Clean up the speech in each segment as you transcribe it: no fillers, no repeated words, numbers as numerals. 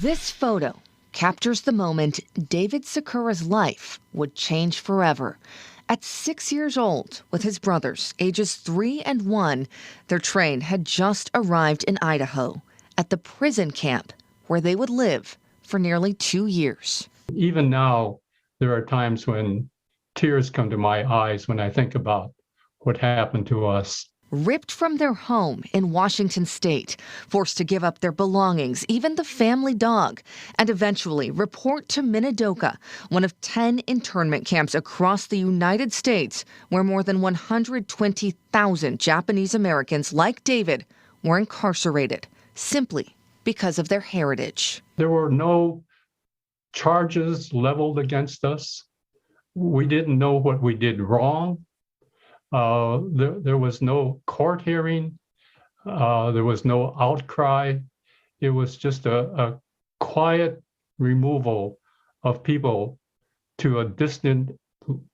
This photo captures the moment David Sakura's life would change forever. At 6 years old, with his brothers, ages 3 and 1, their train had just arrived in Idaho at the prison camp where they would live for nearly 2 years. Even now, there are times when tears come to my eyes when I think about what happened to us. Ripped from their home in Washington state, forced to give up their belongings, even the family dog, and eventually report to Minidoka, one of 10 internment camps across the United States, where more than 120,000 Japanese Americans like David were incarcerated simply because of their heritage. There were no charges leveled against us. We didn't know what we did wrong. There was no court hearing. There was no outcry. It was just a quiet removal of people to a distant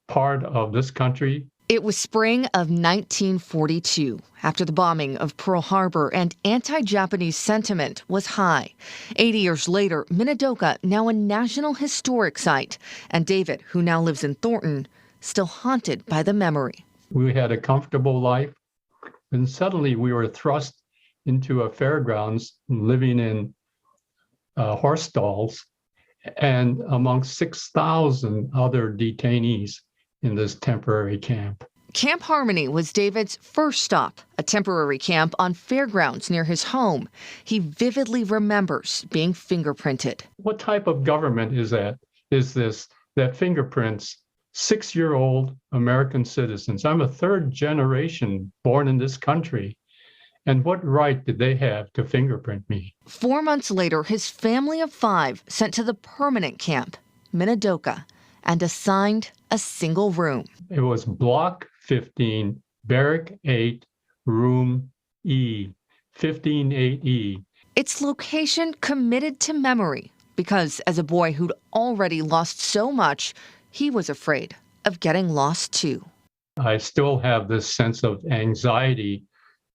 part of this country. It was spring of 1942, after the bombing of Pearl Harbor, and anti-Japanese sentiment was high. 80 years later, Minidoka, now a National Historic Site, and David, who now lives in Thornton, still haunted by the memory. We had a comfortable life, and suddenly we were thrust into a fairgrounds, living in horse stalls, and among 6,000 other detainees in this temporary camp. Camp Harmony was David's first stop, a temporary camp on fairgrounds near his home. He vividly remembers being fingerprinted. What type of government is that? Is this that fingerprints 6-year-old American citizens? I'm a third generation born in this country. And what right did they have to fingerprint me? 4 months later, his family of 5 sent to the permanent camp, Minidoka, and assigned a single room. It was Block 15, Barrack 8, Room E, 158E. Its location committed to memory because, as a boy who'd already lost so much, he was afraid of getting lost too. I still have this sense of anxiety,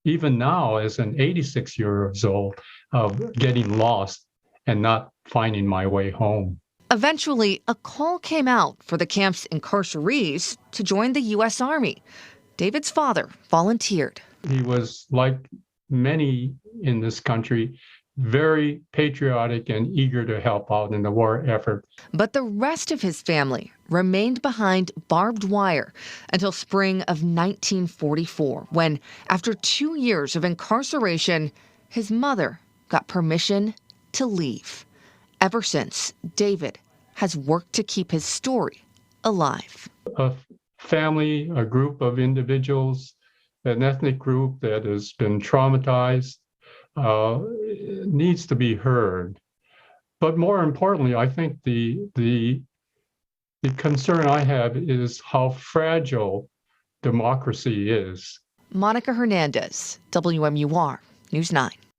even now as an 86 years old, of getting lost and not finding my way home. Eventually, a call came out for the camp's incarcerees to join the U.S. Army. David's father volunteered. He was, like many in this country, very patriotic and eager to help out in the war effort. But the rest of his family remained behind barbed wire until spring of 1944, when, after 2 years of incarceration, his mother got permission to leave. Ever since, David has worked to keep his story alive. A family, a group of individuals, an ethnic group that has been traumatized, needs to be heard. But more importantly, I think the concern I have is how fragile democracy is. Monica Hernandez, WMUR News 9.